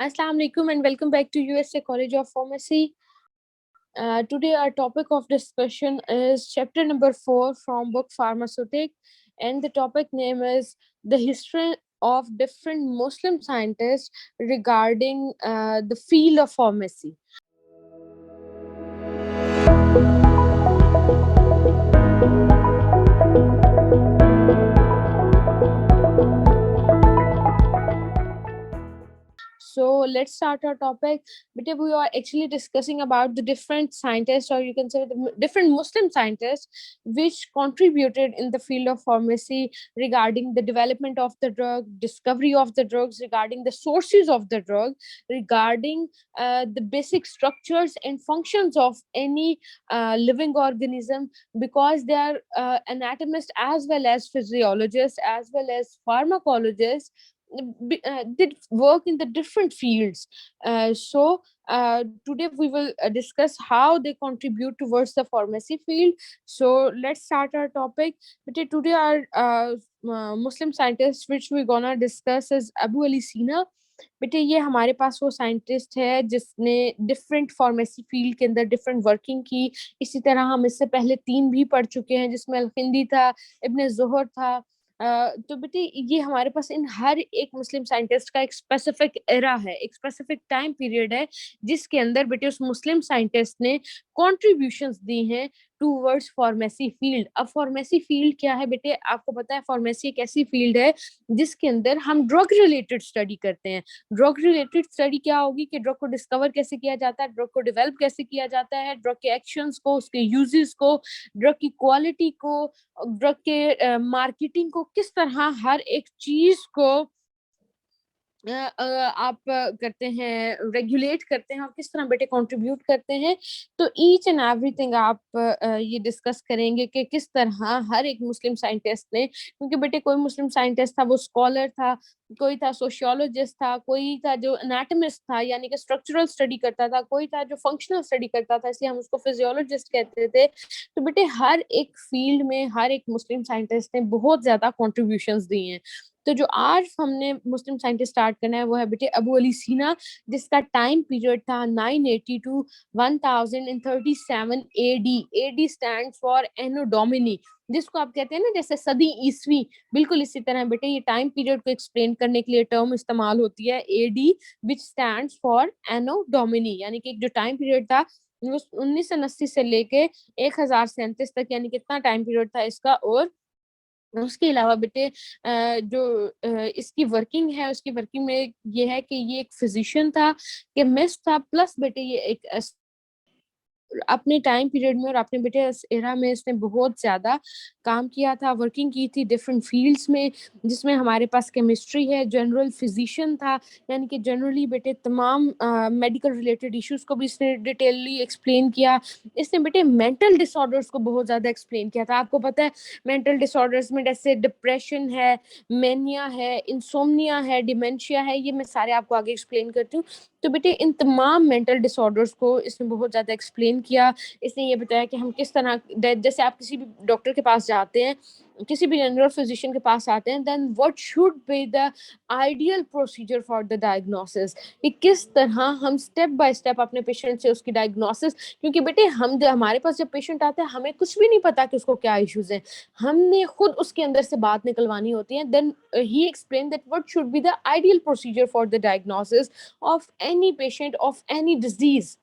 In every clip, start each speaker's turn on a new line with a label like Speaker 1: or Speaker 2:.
Speaker 1: Assalamu alaikum and welcome back to USA College of Pharmacy. Today our topic of discussion is chapter number 4 from book Pharmaceutic, and the topic name is the history of different Muslim scientists regarding the field of pharmacy. So let's start our topic. But we are actually discussing about the different scientists, or you can say the different Muslim scientists, which contributed in the field of pharmacy regarding the development of the drug, discovery of the drugs, regarding the sources of the drug, regarding the basic structures and functions of any living organism, because they are anatomists as well as physiologists as well as pharmacologists. Did work in the different fields. So today we will discuss how they contribute towards the pharmacy field. So let's start our topic. But today our Muslim scientist which we're gonna discuss is Abu Ali Sina. बेटे ये हमारे पास वो scientist है जिसने different pharmacy field के अंदर different working की. इसी तरह हम इससे पहले 3 भी पढ़ चुके हैं जिसमें अल-हिंदी था, इब्न ज़ुहर था. तो बेटे ये हमारे पास इन हर एक मुस्लिम साइंटिस्ट का एक स्पेसिफिक एरा है, एक स्पेसिफिक टाइम पीरियड है जिसके अंदर बेटे उस मुस्लिम साइंटिस्ट ने कॉन्ट्रीब्यूशंस दी हैं टूवर्ड्स फार्मेसी फील्ड. अब फार्मेसी फील्ड क्या है बेटे, आपको पता है फार्मेसी एक ऐसी फील्ड है जिसके अंदर हम ड्रग रिलेटेड स्टडी करते हैं. ड्रग रिलेटेड स्टडी क्या होगी कि ड्रग को डिस्कवर कैसे किया जाता है, ड्रग को डेवलप कैसे किया जाता है, ड्रग के एक्शंस को, उसके यूजेस को, ड्रग की क्वालिटी को, ड्रग के मार्केटिंग को, किस तरह हर एक चीज को आप करते हैं, रेगुलेट करते हैं और किस तरह बेटे कंट्रीब्यूट करते हैं. तो ईच एंड एवरीथिंग आप ये डिस्कस करेंगे कि किस तरह हर एक मुस्लिम साइंटिस्ट ने, क्योंकि बेटे कोई मुस्लिम साइंटिस्ट था वो स्कॉलर था, कोई था सोशियोलॉजिस्ट था, कोई था जो एनाटमिस्ट था यानी कि स्ट्रक्चरल स्टडी करता था, कोई था जो फंक्शनल स्टडी करता था, इसलिए हम उसको फिजियोलॉजिस्ट कहते थे. तो बेटे हर एक फील्ड में हर एक मुस्लिम साइंटिस्ट ने बहुत ज्यादा कॉन्ट्रीब्यूशंस दी हैं. तो जो आज हमने मुस्लिम साइंटिस्ट स्टार्ट करना है वो है बेटे अबू अली सीना, जिसका टाइम पीरियड था 980 to 1037 AD. AD stands for anno domini, जिसको आप कहते हैं ना जैसे सदी ईसवी, बिल्कुल इसी तरह बेटे ये टाइम पीरियड को एक्सप्लेन करने के लिए टर्म इस्तेमाल होती है AD, which stands for anno domini. यानी कि जो टाइम पीरियड था वो 1980 से लेके 1037 तक, यानी कितना टाइम पीरियड था इसका. और उसके अलावा बेटे जो इसकी वर्किंग है, उसकी वर्किंग में ये है कि ये एक फिजिशियन था, केमिस्ट था, प्लस बेटे ये एक अपने टाइम पीरियड में और अपने बेटे इस एरा में इसने बहुत ज़्यादा काम किया था, वर्किंग की थी डिफरेंट फील्ड्स में, जिसमें हमारे पास केमिस्ट्री है, जनरल फिजिशियन था, यानी कि जनरली बेटे तमाम मेडिकल रिलेटेड इश्यूज़ को भी इसने डिटेलली एक्सप्लेन किया. इसने बेटे मेंटल डिसऑर्डर्स को बहुत ज़्यादा एक्सप्लेन किया था. आपको पता है मेंटल डिसऑर्डर्स में जैसे डिप्रेशन है, मेनिया है, इंसोम्निया है, डिमेंशिया है, ये मैं सारे आपको आगे एक्सप्लेन करती हूँ. तो बेटे इन तमाम मेंटल डिसऑर्डर्स को इसने बहुत ज़्यादा एक्सप्लेन किया. इसने ये बताया कि हम किस तरह, जैसे आप किसी भी डॉक्टर के पास जाते हैं, किसी भी जनरल फिजिशियन के पास आते हैं, then what should be the ideal procedure for the diagnosis, कि किस तरह हम स्टेप बाय स्टेप अपने पेशेंट से उसकी डायग्नोसिस, क्योंकि बेटे हम जब हमारे पास जब पेशेंट आता है हमें कुछ भी नहीं पता कि उसको क्या इश्यूज हैं, हमने खुद उसके अंदर से बात निकलवानी होती है. Then he explain that what should be the ideal procedure for the diagnosis of any patient of any disease.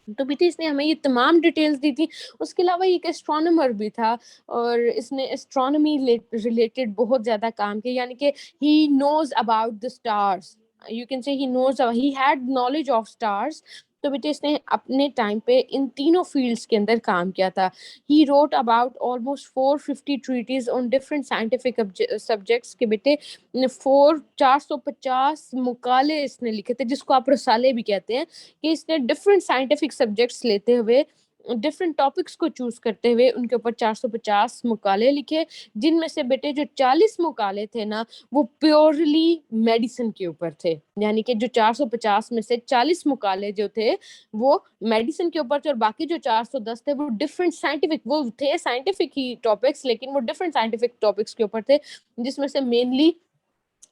Speaker 1: तो बेटे इसने हमें ये तमाम डिटेल्स दी थी. उसके अलावा ये एक एस्ट्रोनॉमर भी था और इसने एस्ट्रोनॉमी रिलेटेड बहुत ज़्यादा काम किया, यानी कि he knows about the stars, you can say he knows, he had knowledge of stars. तो बेटे इसने अपने टाइम पे इन तीनों फील्ड्स के अंदर काम किया था. He wrote about almost 450 treatise on different scientific subjects के बेटे 450 मुकाले इसने लिखे थे, जिसको आप रसाले भी कहते हैं, कि इसने डिफरेंट साइंटिफिक सब्जेक्ट्स लेते हुए, डिफरेंट टॉपिक्स को चूज करते हुए उनके ऊपर 450 मुकाले लिखे, जिनमें से बेटे जो 40 मुकाले थे ना वो प्योरली मेडिसिन के ऊपर थे. यानी कि जो 450 में से 40 मुकाले जो थे वो मेडिसिन के ऊपर थे, और बाकी जो 410 थे वो डिफरेंट साइंटिफिक, वो थे साइंटिफिक ही टॉपिक्स, लेकिन वो डिफरेंट साइंटिफिक टॉपिक्स के ऊपर थे, जिसमें से मेनली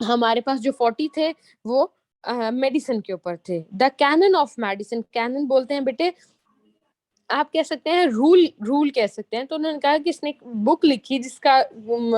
Speaker 1: हमारे पास जो 40 थे वो मेडिसिन के ऊपर थे, the canon of medicine. Canon बोलते हैं बेटे, आप कह सकते हैं रूल, रूल कह सकते हैं। तो उन्होंने कहा कि इसने एक बुक लिखी जिसका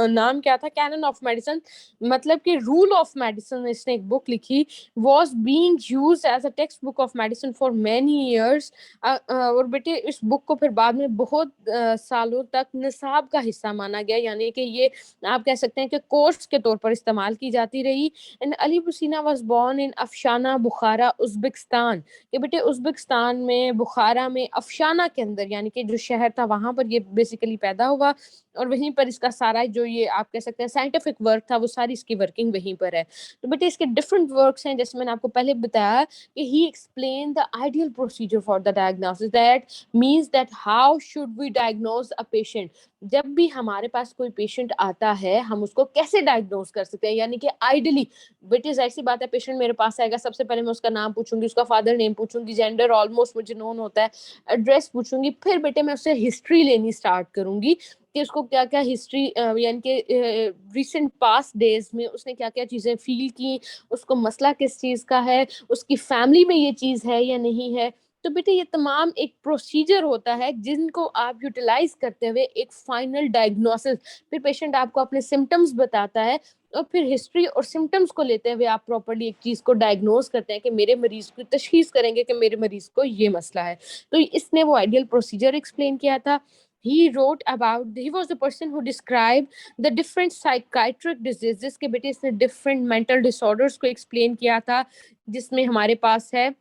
Speaker 1: नाम क्या था, कैनन ऑफ मेडिसिन, मतलब कि रूल ऑफ मेडिसिन। इसने एक बुक लिखी, was being used as a text book of medicine for many years. और बेटे इस बुक को फिर बाद में बहुत सालों तक निसाब का हिस्सा माना गया, यानी कि ये आप कह सकते हैं कि कोर्स के तौर पर इस्तेमाल की जाती रही। एंड अली बुसीना was born in Afshana Bukhara Uzbekistan, कि बेटे उज्बेकिस्तान में बुखारा में अफशाना के अंदर, यानी कि जो शहर था वहां पर ये बेसिकली पैदा हुआ, और वहीं पर इसका सारा जो ये आप कह सकते हैं साइंटिफिक वर्क था वो सारी इसकी वर्किंग वहीं पर है। तो बेटे इसके डिफरेंट वर्क्स हैं, जैसे मैंने आपको पहले बताया कि he explain the ideal procedure for the diagnosis, that means that how should we diagnose a patient. जब भी हमारे पास कोई पेशेंट आता है हम उसको कैसे डायग्नोज कर सकते हैं, यानी कि आइडियली बेटे ऐसी बात है, पेशेंट मेरे पास आएगा, सबसे पहले मैं उसका नाम पूछूंगी, उसका फादर नेम पूछूंगी, जेंडर ऑलमोस्ट मुझे नोन होता है, एड्रेस पूछूंगी, फिर बेटे मैं उससे हिस्ट्री लेनी स्टार्ट करूंगी कि उसको क्या क्या हिस्ट्री, यानी कि रिसेंट पास्ट डेज में उसने क्या क्या चीजें फील की, उसको मसला किस चीज का है, उसकी फैमिली में ये चीज है या नहीं है। तो बेटे ये तमाम एक प्रोसीजर होता है जिनको आप यूटिलाइज करते हुए एक फाइनल डायग्नोसिस, फिर पेशेंट आपको अपने सिम्टम्स बताता है, और फिर हिस्ट्री और सिम्टम्स को लेते हुए आप प्रॉपर्ली एक चीज को डायग्नोज करते हैं कि मेरे मरीज की तशखीस करेंगे कि मेरे मरीज को ये मसला है। तो इसने वो आइडियल प्रोसीजर एक्सप्लेन किया था। He was the person who described the different psychiatric diseases, के बेटे इसने different mental disorders को explain किया था, जिसमें हमारे पास है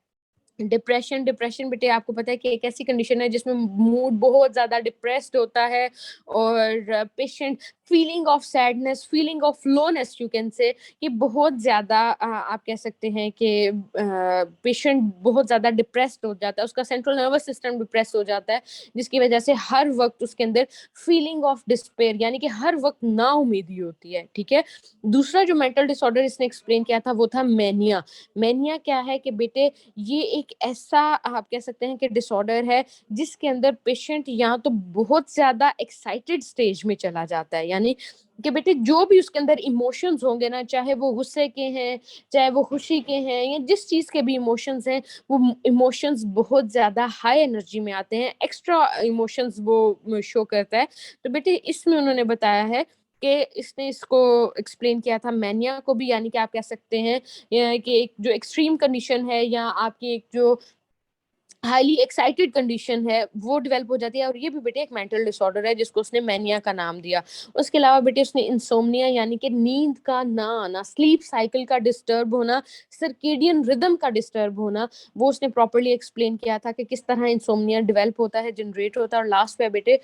Speaker 1: डिप्रेशन। डिप्रेशन बेटे आपको पता है कि एक ऐसी कंडीशन है जिसमें मूड बहुत ज्यादा डिप्रेस्ड होता है, और patient feeling of sadness, feeling of loneness you can say, कि बहुत ज्यादा आप कह सकते हैं कि पेशेंट बहुत ज्यादा डिप्रेस्ड हो जाता है, उसका सेंट्रल नर्वस सिस्टम डिप्रेस हो जाता है, जिसकी वजह से हर वक्त उसके अंदर फीलिंग ऑफ डिस्पेयर, यानी कि हर वक्त ना उम्मीदी होती है। ठीक है, दूसरा जो मेंटल डिसऑर्डर इसने एक्सप्लेन किया था वो था मैनिया। मैनिया क्या है कि बेटे ये एक ऐसा आप कह सकते हैं कि डिसऑर्डर है जिसके अंदर पेशेंट या तो बहुत ज्यादा एक्साइटेड स्टेज में चला जाता है, यानी कि बेटे जो भी उसके अंदर इमोशंस होंगे ना, चाहे वो गुस्से के हैं, चाहे वो खुशी के हैं, या जिस चीज के भी इमोशंस हैं, वो इमोशंस बहुत ज्यादा हाई एनर्जी में आते हैं, एक्स्ट्रा इमोशंस वो शो करता है। तो बेटे इसमें उन्होंने बताया है कि इसने इसको एक्सप्लेन किया था मैनिया को भी, यानी कि आप कह सकते हैं कि एक जो एक्सट्रीम कंडीशन है या आपकी एक जो हाईली एक्साइटेड कंडीशन है वो डेवलप हो जाती है, और ये भी बेटे एक मेंटल डिसऑर्डर है जिसको उसने मैनिया का नाम दिया। उसके अलावा बेटे उसने इंसोम्निया, यानी कि नींद का ना आना, स्लीप साइकिल का डिस्टर्ब होना, सर्केडियन रिदम का डिस्टर्ब होना, वो उसने प्रॉपर्ली एक्सप्लेन किया था कि किस तरह इंसोम्निया डेवलप होता है, जनरेट होता है। और लास्ट पे बेटे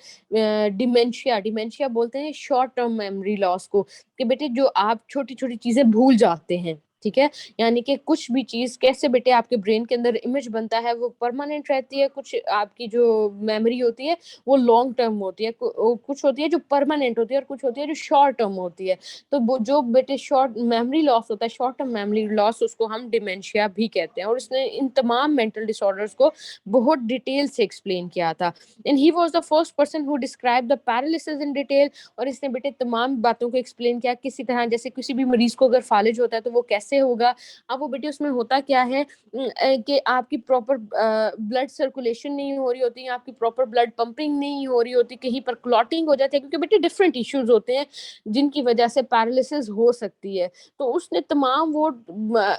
Speaker 1: डिमेंशिया, डिमेंशिया बोलते हैं शॉर्ट टर्म मेमोरी लॉस को, कि बेटे जो आप छोटी छोटी चीजें भूल जाते हैं। ठीक है, यानी कि कुछ भी चीज कैसे बेटे आपके ब्रेन के अंदर इमेज बनता है वो परमानेंट रहती है, कुछ आपकी जो मेमोरी होती है वो लॉन्ग टर्म होती है, कुछ होती है जो परमानेंट होती है, और कुछ होती है जो शॉर्ट टर्म होती है। तो वो जो बेटे शॉर्ट मेमोरी लॉस होता है, शॉर्ट टर्म मेमोरी लॉस, उसको हम डिमेंशिया भी कहते हैं। और इसने इन तमाम मेंटल डिसऑर्डर्स को बहुत डिटेल से एक्सप्लेन किया था। And he was the first person who describe the paralysis in detail, और इसने बेटे तमाम बातों को एक्सप्लेन किया, किसी तरह जैसे किसी भी मरीज को अगर फालिज होता है तो वो कैसे होगा। अब वो बेटे उसमें होता क्या है कि आपकी प्रॉपर ब्लड सर्कुलेशन नहीं हो रही होती, आपकी प्रॉपर ब्लड पंपिंग नहीं हो रही होती, कहीं पर क्लॉटिंग हो जाती है, क्योंकि बेटे डिफरेंट इश्यूज होते हैं जिनकी वजह से पैरालिसिस हो सकती है। तो उसने तमाम वो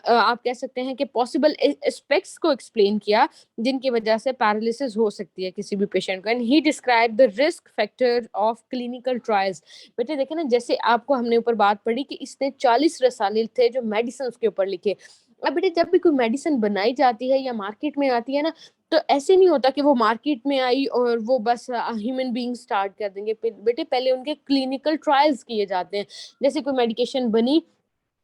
Speaker 1: आप कह सकते हैं कि पॉसिबल एस्पेक्ट्स को एक्सप्लेन किया जिनकी वजह से पैरालिसिस हो सकती है किसी भी पेशेंट को। And he describe the risk factor of clinical trials. बेटे देखे ना, जैसे आपको हमने ऊपर बात पढ़ी कि इसने 40 रसाले थे जो मेडिसिन के ऊपर लिखे। अब बेटे जब भी कोई मेडिसिन बनाई जाती है या मार्केट में आती है ना, तो ऐसे नहीं होता कि वो मार्केट में आई और वो बस ह्यूमन बीइंग स्टार्ट कर देंगे। बेटे पहले उनके क्लिनिकल ट्रायल्स किए जाते हैं। जैसे कोई मेडिकेशन बनी,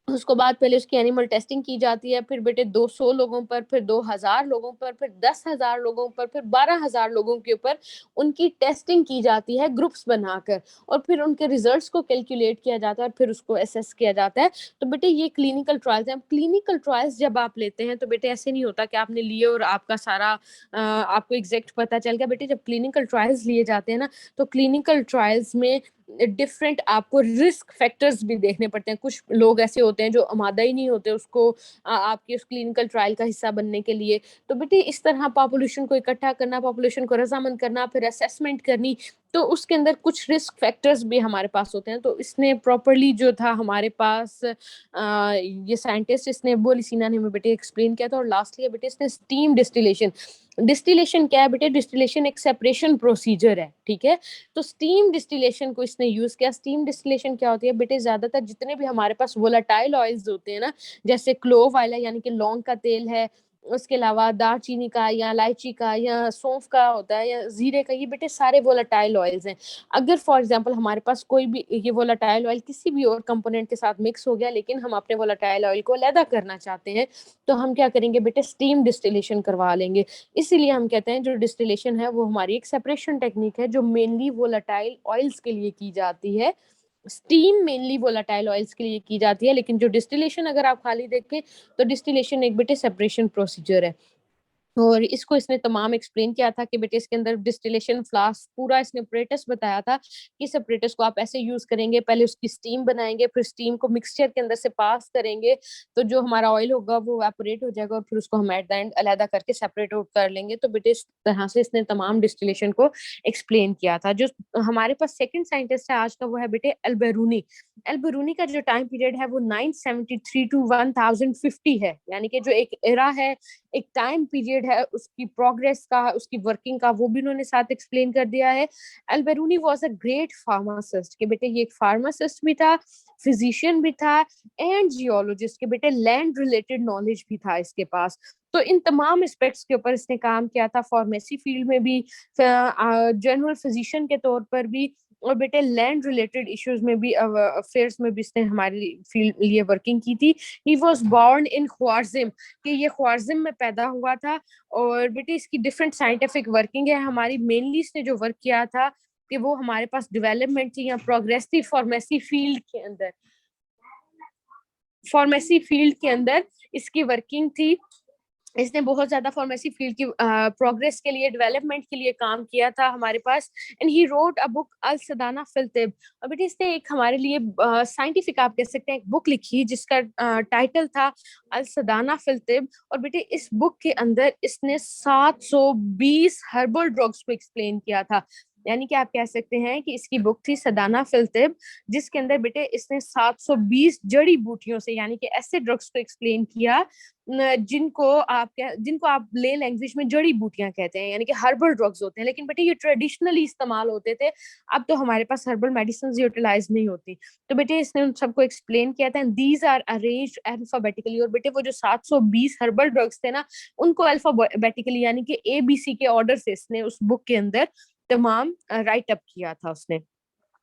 Speaker 1: उसको बाद पहले उसकी एनिमल टेस्टिंग की जाती है, फिर बेटे 200 लोगों पर, फिर 2000 लोगों पर, फिर 10,000 लोगों पर, फिर 12,000 लोगों के ऊपर उनकी टेस्टिंग की जाती है ग्रुप्स बनाकर, और फिर उनके रिजल्ट्स को कैलकुलेट किया जाता है और फिर उसको असेस किया जाता है। तो बेटे ये क्लिनिकल ट्रायल्स हैं। क्लिनिकल ट्रायल्स जब आप लेते हैं तो बेटे ऐसे नहीं होता कि आपने लिए और आपका सारा आपको एग्जैक्ट पता चल गया। बेटे जब क्लिनिकल ट्रायल्स लिए जाते हैं ना, तो क्लिनिकल ट्रायल्स में ڈفرینٹ آپ کو رسک فیکٹرز بھی دیکھنے پڑتے ہیں. کچھ لوگ ایسے ہوتے ہیں جو آمادہ ہی نہیں ہوتے اس کو آپ کے اس کلینکل ٹرائل کا حصہ بننے کے لیے. تو بیٹے اس طرح پاپولیشن کو اکٹھا کرنا, پاپولیشن کو رضامند کرنا, پھر اسیسمنٹ کرنی, تو اس کے اندر کچھ رسک فیکٹرز بھی ہمارے پاس ہوتے ہیں. تو اس نے پراپرلی جو تھا ہمارے پاس یہ سائنٹسٹ, اس نے ابو علی سینا نے ہمیں بیٹے ایکسپلین کیا تھا. اور لاسٹلی بیٹے اس نے اسٹیم ڈسٹیلیشن کیا ہے بیٹے؟ ڈسٹیلیشن ایک سیپریشن پروسیجر ہے, ٹھیک ہے. تو اسٹیم ڈسٹیلیشن کو اس نے یوز کیا. اسٹیم ڈسٹیلیشن کیا ہوتی ہے بیٹے؟ زیادہ تر جتنے بھی ہمارے پاس وولاٹائل آئلز ہوتے ہیں نا, جیسے کلوو آئل ہے یعنی کہ لونگ کا تیل ہے, اس کے علاوہ دار چینی کا یا الائچی کا یا سونف کا ہوتا ہے یا زیرے کا, یہ بیٹے سارے وولاٹائل آئلز ہیں. اگر فار ایگزامپل ہمارے پاس کوئی بھی یہ وولاٹائل آئل کسی بھی اور کمپوننٹ کے ساتھ مکس ہو گیا, لیکن ہم اپنے وولاٹائل آئل کو علیحدہ کرنا چاہتے ہیں, تو ہم کیا کریں گے بیٹے؟ اسٹیم ڈسٹیلیشن کروا لیں گے. اسی لیے ہم کہتے ہیں جو ڈسٹیلیشن ہے وہ ہماری ایک سیپریشن ٹیکنیک ہے جو مینلی وولاٹائل آئلز کے لیے کی جاتی ہے. اسٹیم مینلی وولاٹائل آئلز کے لیے کی جاتی ہے, لیکن جو ڈسٹیلیشن اگر آپ خالی دیکھیں تو ڈسٹیلیشن ایک بیٹے سیپریشن پروسیجر ہے. اور اس کو اس نے تمام ایکسپلین کیا تھا کہ بیٹے اس کے اندر ڈسٹیلیشن فلاسک پورا اس نے اپریٹس بتایا تھا کہ اس اپریٹس کو آپ ایسے یوز کریں گے, پہلے اس کی اسٹیم بنائیں گے, پھر اسٹیم کو مکسچر کے اندر سے پاس کریں گے, تو جو ہمارا آئل ہوگا وہ ایپوریٹ ہو جائے گا, اور پھر اس کو ہم ایٹ دا اینڈ علیحدہ کر کے سیپریٹ آؤٹ کر لیں گے. تو بیٹے اس طرح سے اس نے تمام ڈسٹیلیشن کو ایکسپلین کیا تھا. جو ہمارے پاس سیکنڈ سائنٹسٹ ہے آج کا وہ ہے بیٹے البیرونی. البیرونی کا جو ٹائم پیریڈ ہے وہ 973 to 1050 ہے, یعنی کہ جو ایک ایرا ہے, ایک ٹائم پیریڈ ہے, اس کی پروگریس کا, اس کی ورکنگ کا, وہ بھی انہوں نے ساتھ ایکسپلین کر دیا ہے. Albiruni was a great pharmacist, کہ بیٹے یہ ایک فارماسسٹ بھی تھا, فزیشین بھی تھا, اینڈ جیولوجسٹ, کہ بیٹے لینڈ ریلیٹڈ نالج بھی تھا اس کے پاس. تو ان تمام اسپیکٹس کے اوپر اس نے کام کیا تھا, فارمیسی فیلڈ میں بھی, جنرل فزیشین کے طور پر بھی, اور بیٹے لینڈ ریلیٹڈ ایشوز میں بھی, افیئرس میں بھی اس نے ہماری فیلڈ لیے ورکنگ کی تھی. He was born in Khwarazm, کہ یہ خوارزم میں پیدا ہوا تھا. اور بیٹے اس کی ڈفرینٹ سائنٹیفک ورکنگ ہے ہماری. مینلی اس نے جو ورک کیا تھا کہ وہ ہمارے پاس ڈیولپمنٹ تھی یا پروگریسو فارمیسی فیلڈ کے اندر, فارمیسی فیلڈ کے اندر اس کی ورکنگ تھی. اس نے بہت زیادہ فارمیسی فیلڈ کی پروگریس کے لیے, ڈیولپمنٹ کے لیے کام کیا تھا ہمارے پاس. اینڈ ہی روٹ اے بک السدانہ فی الطب. اور بیٹے اس نے ایک ہمارے لیے سائنٹیفک آپ کہہ سکتے ہیں ایک بک لکھی جس کا ٹائٹل تھا السدانہ فی الطب. اور بیٹے اس بک کے اندر اس نے 720 ہربل ڈرگس کو ایکسپلین کیا تھا. یعنی کہ آپ کہہ سکتے ہیں کہ اس کی بک تھی سدانہ فی الطب, جس کے اندر بیٹے اس نے 720 جڑی بوٹیوں سے, یعنی کہ ایسے ڈرگس کو ایکسپلین کیا جن کو آپ لے لینگویج میں جڑی بوٹیاں کہتے ہیں, یعنی کہ ہربل ڈرگز ہوتے ہیں. لیکن بیٹے یہ ٹریڈیشنلی استعمال ہوتے تھے, اب تو ہمارے پاس ہربل میڈیسنز یوٹیلائز نہیں ہوتی. تو بیٹے اس نے ان سب کو ایکسپلین کیا تھا. These are arranged alphabetically. اور بیٹے وہ جو 720 ہربل ڈرگز تھے نا, ان کو الفابیٹیکلی یعنی کہ ABC کے آرڈر سے اس نے اس بک کے اندر تمام رائٹ اپ کیا تھا اس نے.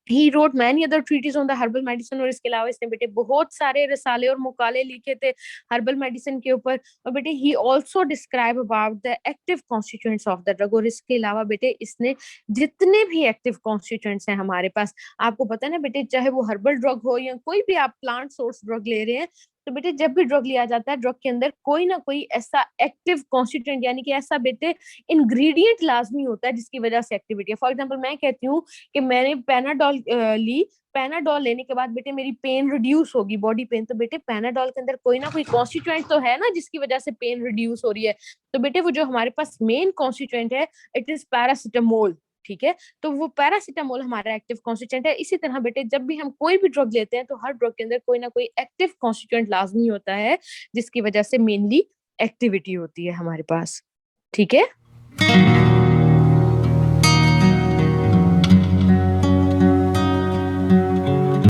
Speaker 1: He wrote many other treatises on the herbal medicine. اور اس کے علاوہ اس نے بیٹے بہت سارے رسالے اور مقالے لکھے تھے ہربل میڈیسن کے اوپر. اور بیٹے he also describe about the active constituents of the drug. اور اس کے علاوہ بیٹے اس نے جتنے بھی ایکٹیو کانسٹیٹوئنٹس ہیں ہمارے پاس, آپ کو پتا ہے نا بیٹے, چاہے وہ ہربل ڈرگ ہو یا کوئی بھی آپ پلانٹ سورس ڈرگ لے رہے ہیں, تو بیٹے جب بھی ڈرگ لیا جاتا ہے, ڈرگ کے اندر کوئی نہ کوئی ایسا ایکٹیو کانسٹیٹوئنٹ یعنی کہ ایسا بیٹے انگریڈینٹ لازمی ہوتا ہے جس کی وجہ سے ایکٹیویٹی ہے. فار ایگزامپل میں کہتی ہوں کہ میں نے پیناڈول لی, پیناڈول لینے کے بعد بیٹے میری پین ریڈیوس ہوگی, باڈی پین, تو بیٹے پیناڈول کے اندر کوئی نہ کوئی کانسٹیٹوئنٹ تو ہے نا جس کی وجہ سے پین ریڈیوس ہو رہی ہے. تو بیٹے وہ جو ہمارے پاس مین کانسٹیٹوئنٹ ہے اٹ از پیراسیٹامول, ٹھیک ہے. تو وہ پیراسیٹامول ہمارا ایکٹیو کانسٹیٹوئنٹ ہے. اسی طرح بیٹے جب بھی ہم کوئی بھی ڈرگ لیتے ہیں تو ہر ڈرگ کے اندر کوئی نہ کوئی ایکٹیو کانسٹیٹوئنٹ لازمی ہوتا ہے جس کی وجہ سے مینلی ایکٹیویٹی ہوتی ہے ہمارے پاس, ٹھیک ہے.